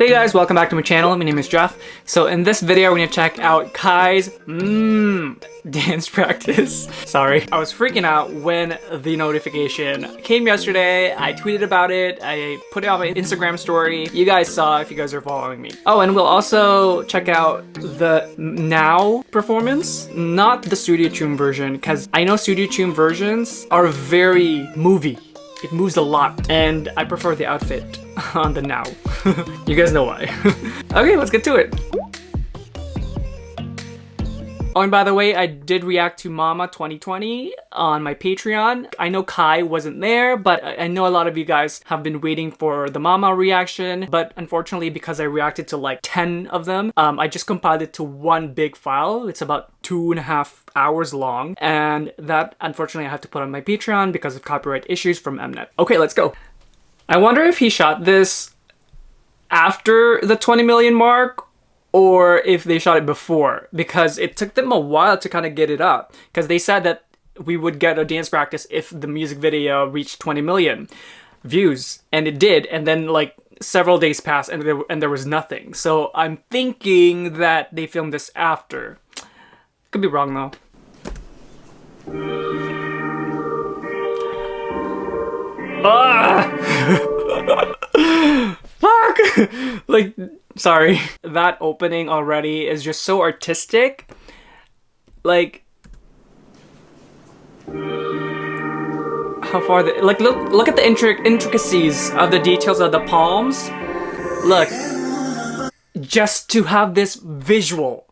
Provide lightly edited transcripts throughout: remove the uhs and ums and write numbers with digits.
Hey guys, welcome back to my channel. My name is Jeff. So in this video, we're gonna check out Kai's dance practice. Sorry. I was freaking out when the notification came yesterday. I tweeted about it. I put it on my Instagram story. You guys saw if you guys are following me. Oh, and we'll also check out the Now performance, not the Studio Tune version, because I know Studio Tune versions are very movie. It moves a lot, and I prefer the outfit on the Now. You guys know why. Okay, let's get to it. Oh, and by the way, I did react to Mmmh 2020 on my Patreon. I know Kai wasn't there, but I know a lot of you guys have been waiting for the Mmmh reaction. But unfortunately, because I reacted to like 10 of them, I just compiled it to one big file. It's about 2.5 hours long. And that, unfortunately, I have to put on my Patreon because of copyright issues from Mnet. Okay, let's go. I wonder if he shot this after the 20 million mark, or if they shot it before, because it took them a while to kind of get it up, because they said that we would get a dance practice if the music video reached 20 million views, and it did, and then like several days passed and there was nothing. So I'm thinking that they filmed this after. Could be wrong though. Fuck! Like, sorry. That opening already is just so artistic. Like, how far the, like, look at the intricacies of the details of the palms. Look, just to have this visual.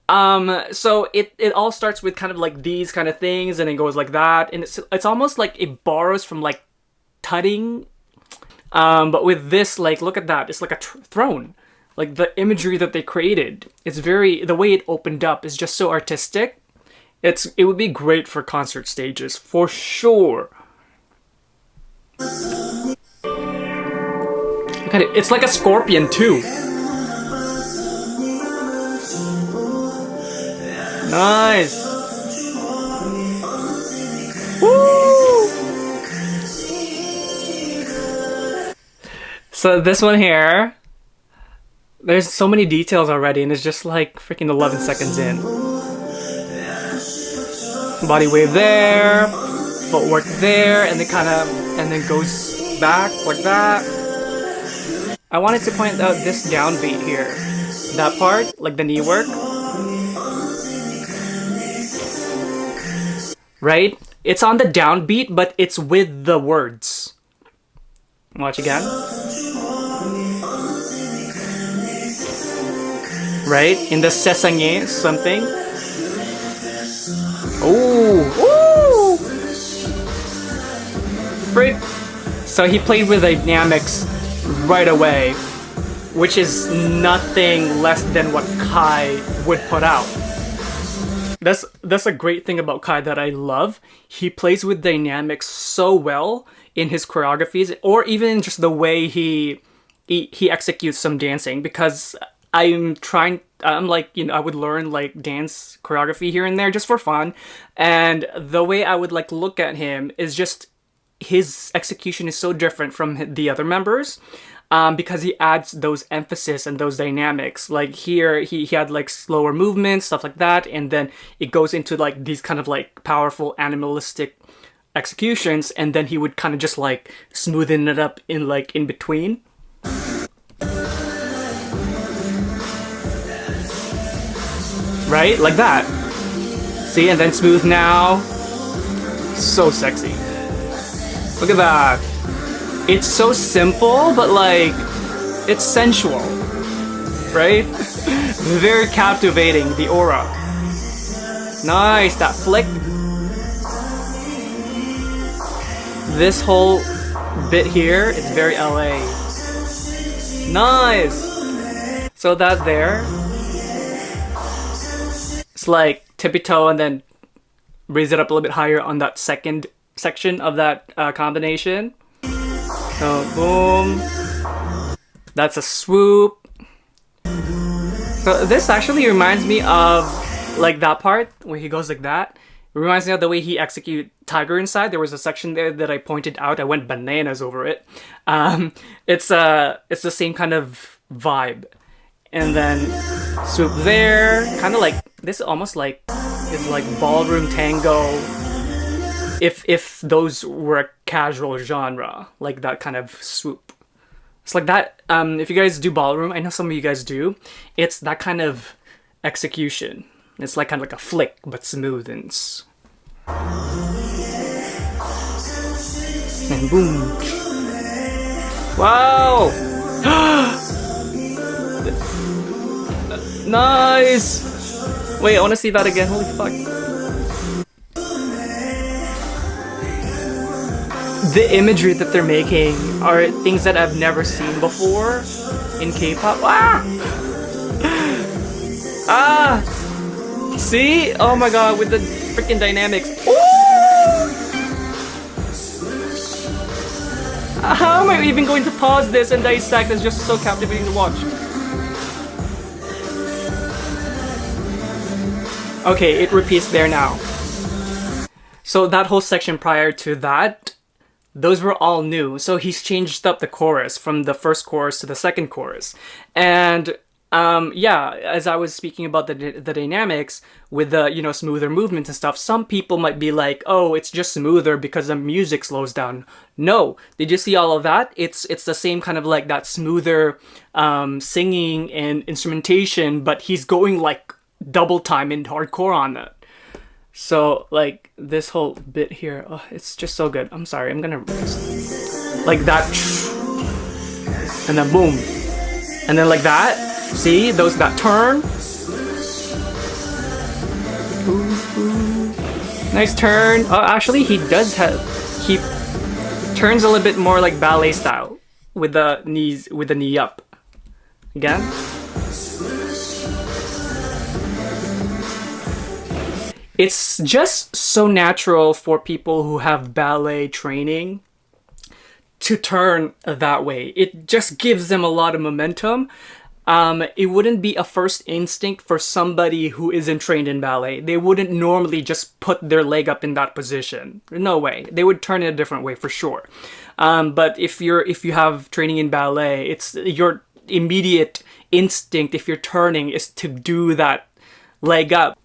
So it all starts with kind of like these kind of things, and it goes like that, and it's almost like it borrows from like tutting. But with this, like, look at that. It's like a throne. Like, the imagery that they created, it's very, the way it opened up is just so artistic. It would be great for concert stages, for sure. Look at it. It's like a scorpion, too. Nice. Woo! So this one here, there's so many details already, and it's just like freaking 11 seconds in. Body wave there, footwork there, and then goes back like that. I wanted to point out this downbeat here. That part, like the knee work. Right? It's on the downbeat, but it's with the words. Watch again. Right? In the sesangé something. Oh! Ooh! Frick! So he played with dynamics right away, which is nothing less than what Kai would put out. That's a great thing about Kai that I love. He plays with dynamics so well in his choreographies, or even just the way he executes some dancing, because I'm like, you know, I would learn like dance choreography here and there just for fun, and the way I would like look at him is just his execution is so different from the other members, because he adds those emphasis and those dynamics. Like here, he had like slower movements, stuff like that, and then it goes into like these kind of like powerful animalistic executions, and then he would kind of just like smoothen it up in like in between. Right? Like that. See? And then smooth now. So sexy. Look at that. It's so simple, but like, it's sensual. Right? Very captivating, the aura. Nice, that flick. This whole bit here, it's very LA. Nice! So that there, it's like tippy toe and then raise it up a little bit higher on that second section of that combination. So boom. That's a swoop. So this actually reminds me of like that part where he goes like that. It reminds me of the way he executed Tiger Inside. There was a section there that I pointed out. I went bananas over it. It's the same kind of vibe. And then swoop there, kind of like this, almost like is like ballroom tango. If those were a casual genre, like that kind of swoop. It's like that. If you guys do ballroom, I know some of you guys do. It's that kind of execution. It's like kind of like a flick, but smooth and boom. Wow! Nice! Wait, I want to see that again. Holy fuck. The imagery that they're making are things that I've never seen before in K-pop. Ah! Ah! See? Oh my god, with the freaking dynamics. Ooh! How am I even going to pause this and dissect? It's just so captivating to watch. Okay, it repeats there now. So that whole section prior to that, those were all new. So he's changed up the chorus from the first chorus to the second chorus. And yeah, as I was speaking about the dynamics with the, you know, smoother movements and stuff, some people might be like, oh, it's just smoother because the music slows down. No, did you see all of that? It's the same kind of like that smoother singing and instrumentation, but he's going like double time in hardcore on that. So like this whole bit here, oh, it's just so good. I'm sorry, I'm gonna like that, and then boom, and then like that. See those, that turn. Nice turn. Oh, actually, he does have, he turns a little bit more like ballet style with the knees, with the knee up. Again. It's just so natural for people who have ballet training to turn that way. It just gives them a lot of momentum. It wouldn't be a first instinct for somebody who isn't trained in ballet. They wouldn't normally just put their leg up in that position. No way. They would turn it a different way for sure. But if you have training in ballet, it's your immediate instinct if you're turning is to do that leg up.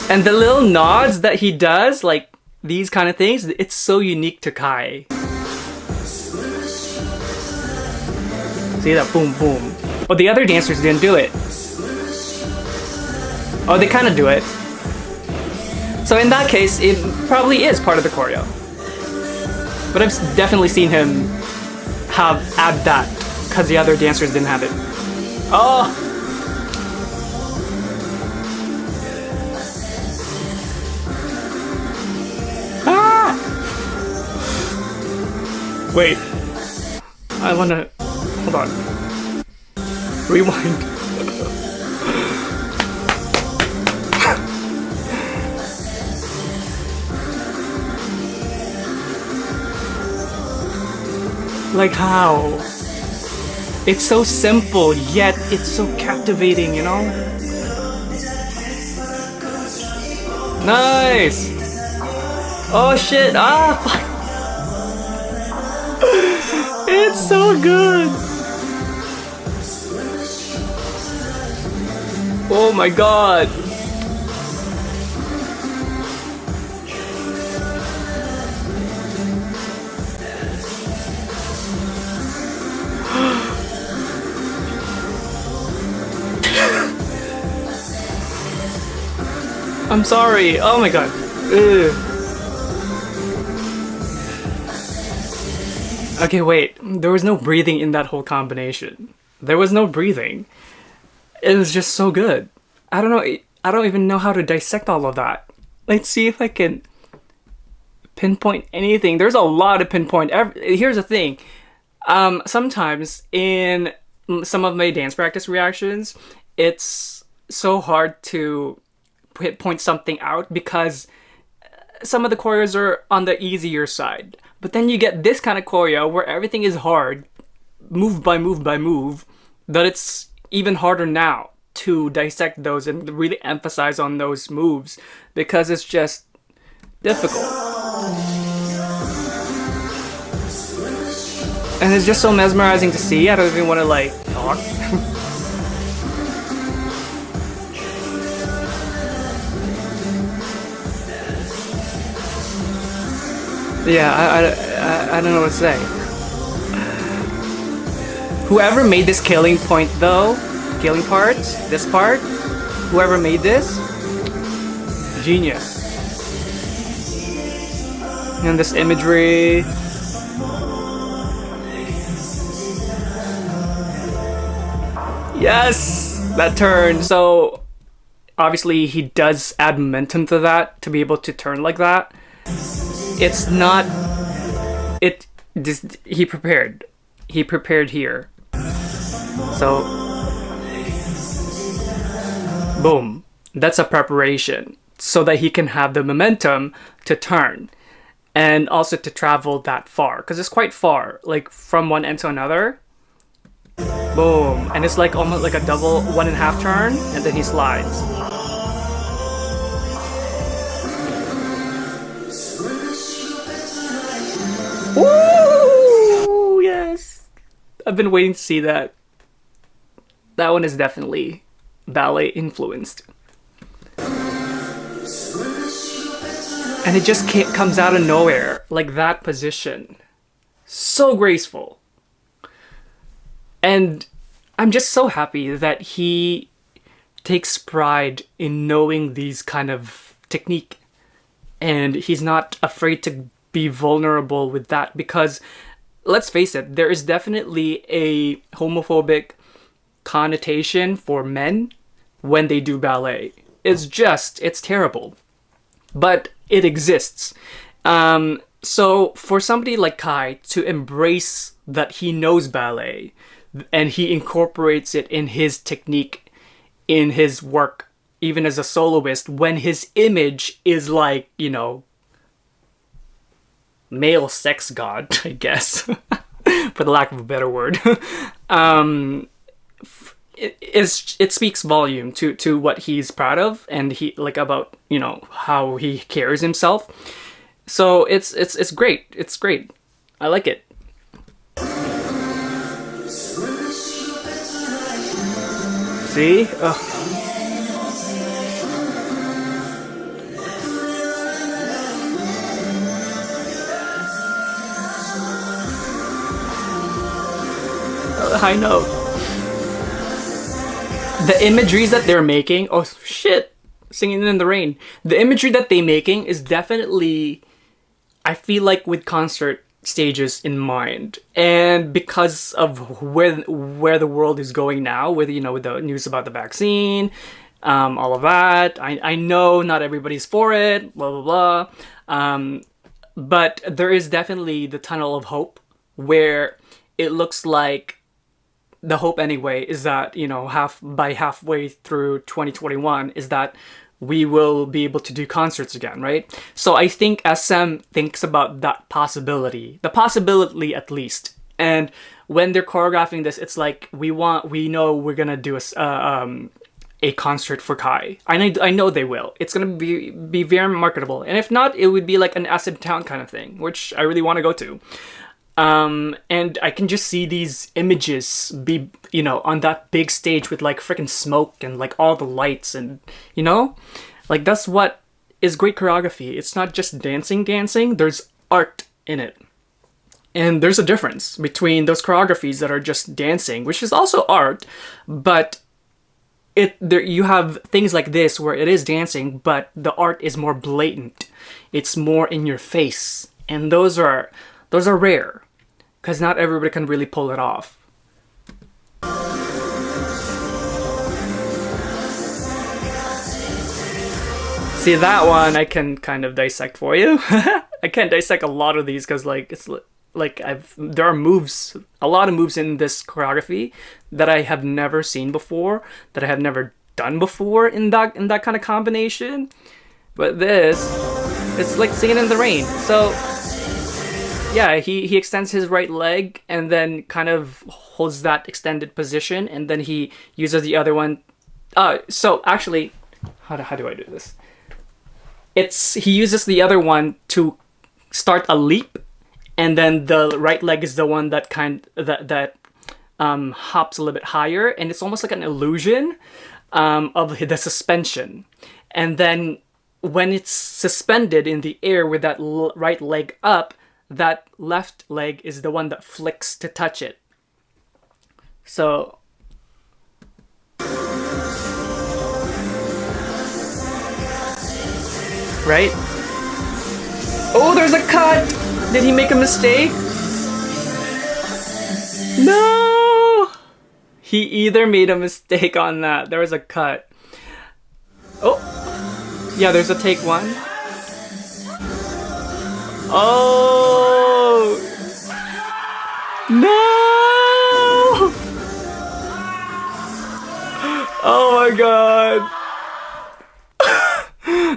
And the little nods that he does, like these kind of things, it's so unique to Kai. See that boom boom. But the other dancers didn't do it. Oh, they kind of do it. So in that case, it probably is part of the choreo. But I've definitely seen him add that because the other dancers didn't have it. Oh! Ah! Wait. I wanna... Hold on. Rewind. Like how? It's so simple, yet it's so captivating, you know? Nice! Oh shit! Ah, fuck! It's so good! Oh my god! I'm sorry. Oh my god. Ugh. Okay, wait. There was no breathing in that whole combination. There was no breathing. It was just so good. I don't know. I don't even know how to dissect all of that. Let's see if I can pinpoint anything. There's a lot of pinpoint. Here's the thing. Sometimes in some of my dance practice reactions, it's so hard to point something out because some of the choreos are on the easier side. But then you get this kind of choreo where everything is hard, move by move by move, that it's even harder now to dissect those and really emphasize on those moves because it's just difficult. And it's just so mesmerizing to see. I don't even want to like talk. Yeah, I don't know what to say. Whoever made this killing point though, killing part, this part, whoever made this, genius. And this imagery. Yes! That turn. So obviously he does add momentum to that to be able to turn like that. It's not it this he prepared. He prepared here. So boom. That's a preparation so that he can have the momentum to turn and also to travel that far because it's quite far, like from one end to another. Boom. And it's like almost like a double 1.5 turn and then he slides. Woo! Yes. I've been waiting to see that. That one is definitely ballet influenced. And it just comes out of nowhere, like that position. So graceful. And I'm just so happy that he takes pride in knowing these kind of technique. And he's not afraid to be vulnerable with that because, let's face it, there is definitely a homophobic connotation for men when they do ballet. It's terrible. But it exists. So for somebody like Kai to embrace that he knows ballet and he incorporates it in his technique, in his work, even as a soloist, when his image is like, you know, male sex god, I guess, for the lack of a better word, it speaks volume to what he's proud of and he like about, you know, how he carries himself. So it's great. It's great. I like it. See? Ugh. High note. The imageries that they're making, oh shit, singing in the rain. The imagery that they're making is definitely, I feel like, with concert stages in mind, and because of where the world is going now, with, you know, with the news about the vaccine, all of that. I know not everybody's for it, blah blah blah, but there is definitely the tunnel of hope where it looks like. The hope anyway is that, you know, halfway through 2021 is that we will be able to do concerts again, right? So I think SM thinks about that possibility, the possibility at least. And when they're choreographing this, it's like we know we're gonna do a concert for Kai. I know they will. It's gonna be very marketable, and if not, it would be like an Acid Town kind of thing, which I really want to go to. And I can just see these images be, you know, on that big stage with like freaking smoke and like all the lights and, you know, like that's what is great choreography. It's not just dancing, there's art in it. And there's a difference between those choreographies that are just dancing, which is also art, but you have things like this where it is dancing, but the art is more blatant. It's more in your face. And those are rare. Because not everybody can really pull it off. See, that one I can kind of dissect for you. I can't dissect a lot of these because like it's like there are moves, a lot of moves in this choreography that I have never seen before, that I have never done before in that kind of combination. But this, it's like singing in the rain. So yeah, he extends his right leg and then kind of holds that extended position, and then he uses the other one. So actually, how do I do this? He uses the other one to start a leap, and then the right leg is the one that hops a little bit higher, and it's almost like an illusion of the suspension. And then when it's suspended in the air with that right leg up, that left leg is the one that flicks to touch it. So right? Oh, there's a cut! Did he make a mistake? No! He either made a mistake on that. There was a cut. Oh! Yeah, there's a take one. Oh! No! Oh my god!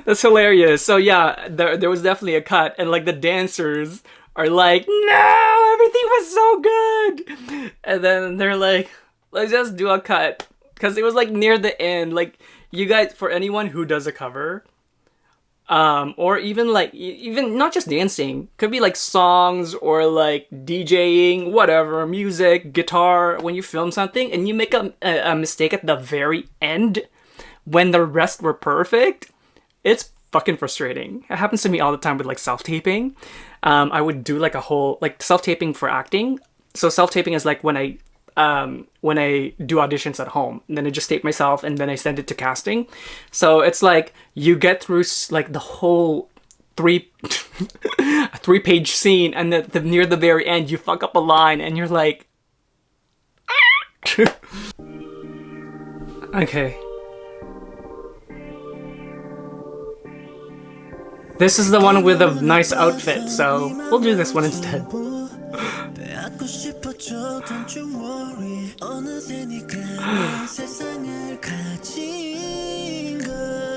That's hilarious. So yeah, there was definitely a cut, and like the dancers are like, no, everything was so good, and then they're like, let's just do a cut, because it was like near the end. Like, you guys, for anyone who does a cover, or even not just dancing, could be like songs or like DJing, whatever, music, guitar. When you film something and you make a mistake at the very end, when the rest were perfect, it's fucking frustrating. It happens to me all the time with like self-taping. I would do like a whole like self-taping for acting. So self-taping is like when I do auditions at home, and then I just tape myself and then I send it to casting. So it's like you get through like the whole three-page scene, and near the very end you fuck up a line and you're like, okay. This is the one with a nice outfit, so we'll do this one instead.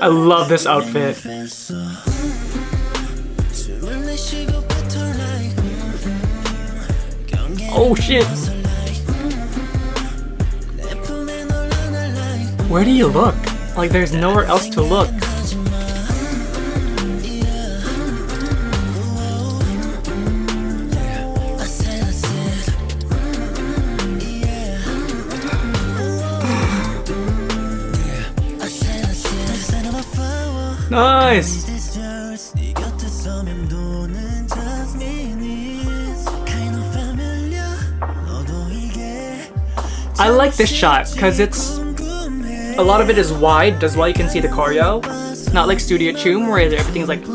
I love this outfit. Oh shit! Where do you look? Like, there's nowhere else to look. Nice! I like this shot because it's a lot of it is wide, that's why you can see the choreo. Not like Studio Choom where everything's like.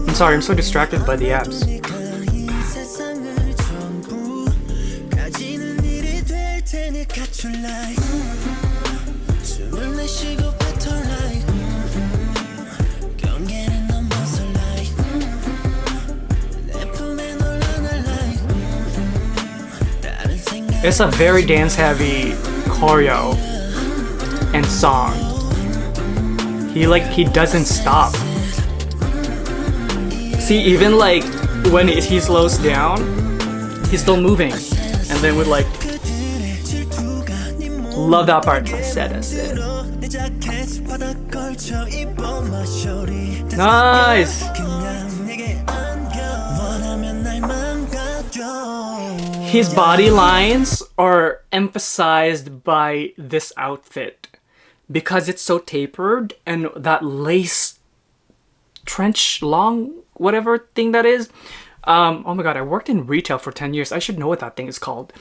I'm sorry, I'm so distracted by the abs. It's a very dance-heavy choreo and song. He doesn't stop. See, even like when he slows down, he's still moving, and then with like, love that part. I said. Nice. His body lines are emphasized by this outfit because it's so tapered, and that lace trench long whatever thing that is. Oh my god, I worked in retail for 10 years. I should know what that thing is called.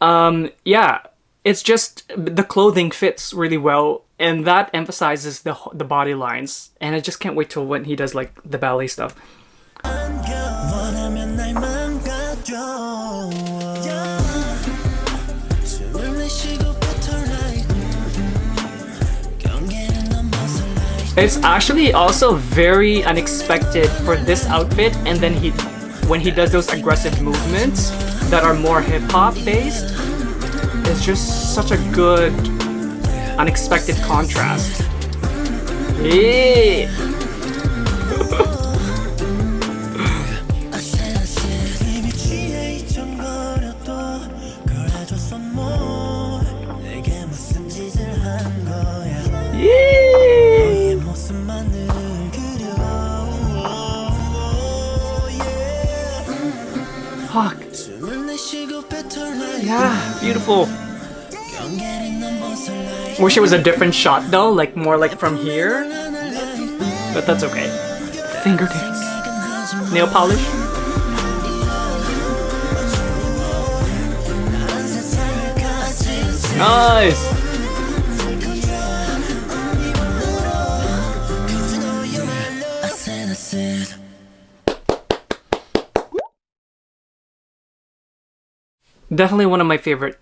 Yeah, it's just the clothing fits really well, and that emphasizes the body lines, and I just can't wait till when he does like the ballet stuff. It's actually also very unexpected for this outfit, and then when he does those aggressive movements that are more hip-hop based, it's just such a good unexpected contrast. Yeah. Fuck. Yeah, beautiful. Wish it was a different shot though, like more like from here. But that's okay. Fingertips. Nail polish. Nice! Definitely one of my favorite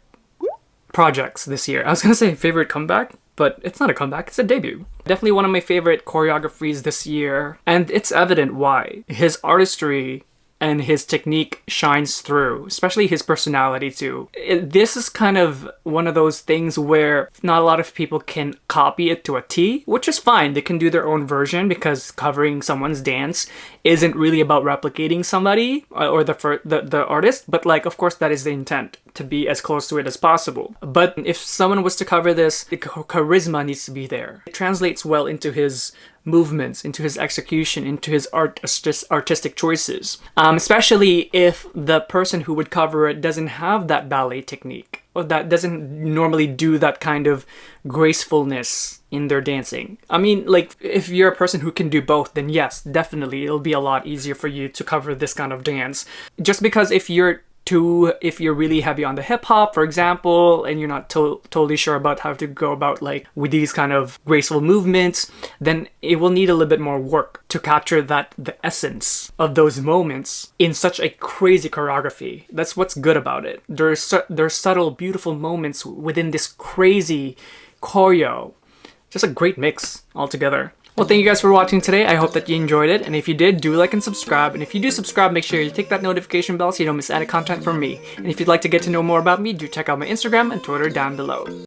projects this year. I was gonna say favorite comeback, but it's not a comeback, it's a debut. Definitely one of my favorite choreographies this year, and it's evident why. His artistry and his technique shines through, especially his personality too. This is kind of one of those things where not a lot of people can copy it to a T, which is fine. They can do their own version because covering someone's dance isn't really about replicating somebody or the artist, but like, of course, that is the intent, to be as close to it as possible. But if someone was to cover this, the charisma needs to be there. It translates well into his movements, into his execution, into his artistic choices. Especially if the person who would cover it doesn't have that ballet technique, or that doesn't normally do that kind of gracefulness in their dancing. I mean, like, if you're a person who can do both, then yes, definitely it'll be a lot easier for you to cover this kind of dance. Just because if you're really heavy on the hip-hop, for example, and you're not totally sure about how to go about like with these kind of graceful movements, then it will need a little bit more work to capture the essence of those moments in such a crazy choreography. That's what's good about it. There's subtle, beautiful moments within this crazy choreo. Just a great mix altogether. Well, thank you guys for watching today. I hope that you enjoyed it. And if you did, do like and subscribe. And if you do subscribe, make sure you tick that notification bell so you don't miss any content from me. And if you'd like to get to know more about me, do check out my Instagram and Twitter down below.